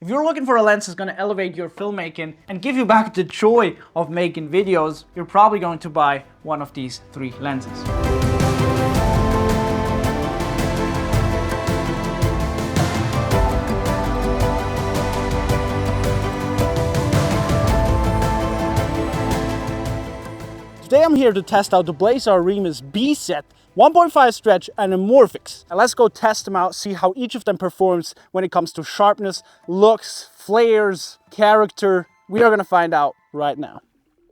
If you're looking for a lens that's going to elevate your filmmaking and give you back the joy of making videos, you're probably going to buy one of these 3 lenses. Today I'm here to test out the Blazar Remus B-Set 1.5 stretch anamorphics. And let's go test them out, see how each of them performs when it comes to sharpness, looks, flares, character. We are gonna find out right now.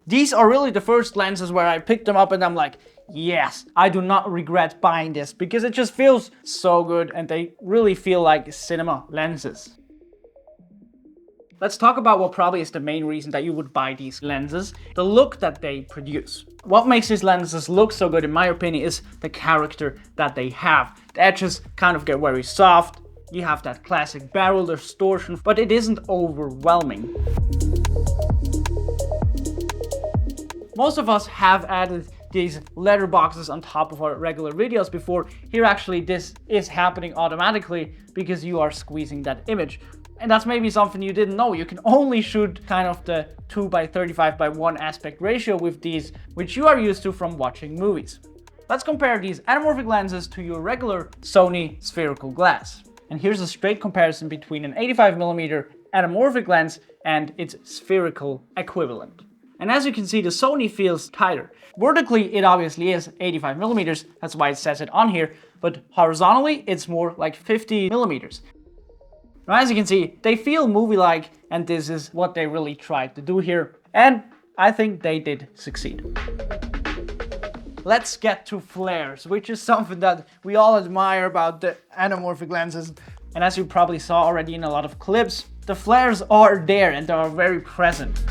These are really the first lenses where I picked them up and I'm like, yes, I do not regret buying this because it just feels so good and they really feel like cinema lenses. Let's talk about what probably is the main reason that you would buy these lenses, the look that they produce. What makes these lenses look so good, in my opinion, is the character that they have. The edges kind of get very soft, you have that classic barrel distortion, but it isn't overwhelming. Most of us have added these letter boxes on top of our regular videos before. Here actually this is happening automatically because you are squeezing that image. And that's maybe something you didn't know. You can only shoot kind of the 2:35:1 aspect ratio with these, which you are used to from watching movies. Let's compare these anamorphic lenses to your regular Sony spherical glass. And here's a straight comparison between an 85mm anamorphic lens and its spherical equivalent. And as you can see, the Sony feels tighter. Vertically, it obviously is 85mm, that's why it says it on here, but horizontally, it's more like 50mm. Now, as you can see, they feel movie-like, and this is what they really tried to do here. And I think they did succeed. Let's get to flares, which is something that we all admire about the anamorphic lenses. And as you probably saw already in a lot of clips, the flares are there and they are very present.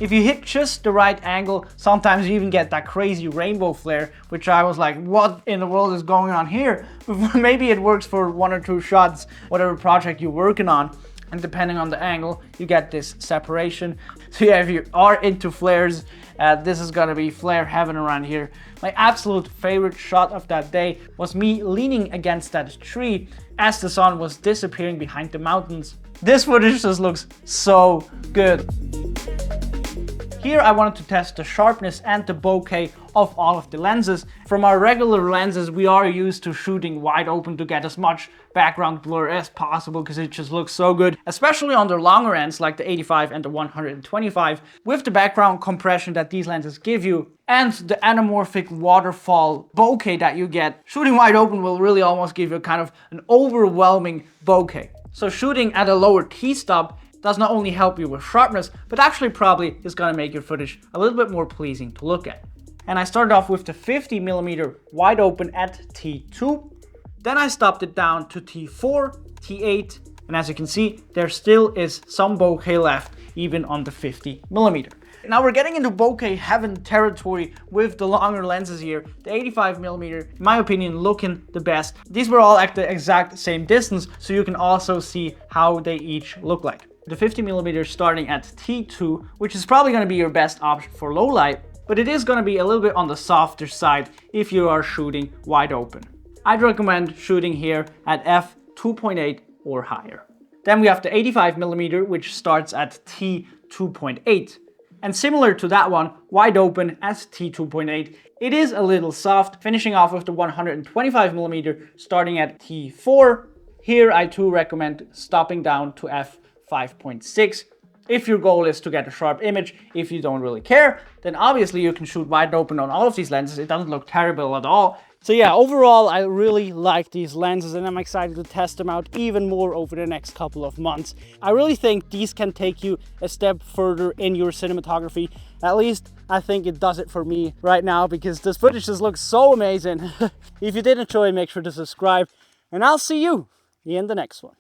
If you hit just the right angle, sometimes you even get that crazy rainbow flare, which I was like, what in the world is going on here? Maybe it works for 1 or 2 shots, whatever project you're working on. And depending on the angle, you get this separation. So yeah, if you are into flares, this is gonna be flare heaven around here. My absolute favorite shot of that day was me leaning against that tree as the sun was disappearing behind the mountains. This footage just looks so good. Here I wanted to test the sharpness and the bokeh of all of the lenses. From our regular lenses, we are used to shooting wide open to get as much background blur as possible because it just looks so good, especially on the longer ends like the 85 and the 125. With the background compression that these lenses give you and the anamorphic waterfall bokeh that you get, shooting wide open will really almost give you kind of an overwhelming bokeh. So shooting at a lower t-stop does not only help you with sharpness, but actually probably is going to make your footage a little bit more pleasing to look at. And I started off with the 50mm wide open at T2. Then I stopped it down to T4, T8, and as you can see, there still is some bokeh left, even on the 50mm. Now we're getting into bokeh heaven territory with the longer lenses here. The 85mm, in my opinion, looking the best. These were all at the exact same distance, so you can also see how they each look like. The 50mm starting at T2, which is probably going to be your best option for low light, but it is going to be a little bit on the softer side if you are shooting wide open. I'd recommend shooting here at f2.8 or higher. Then we have the 85mm, which starts at T2.8. And similar to that one, wide open at T2.8. It is a little soft, finishing off with the 125mm starting at T4. Here I too recommend stopping down to f5.6. If your goal is to get a sharp image, if you don't really care, then obviously you can shoot wide open on all of these lenses. It doesn't look terrible at all. So yeah, overall, I really like these lenses and I'm excited to test them out even more over the next couple of months. I really think these can take you a step further in your cinematography. At least I think it does it for me right now because this footage just looks so amazing. If you did enjoy, make sure to subscribe and I'll see you in the next one.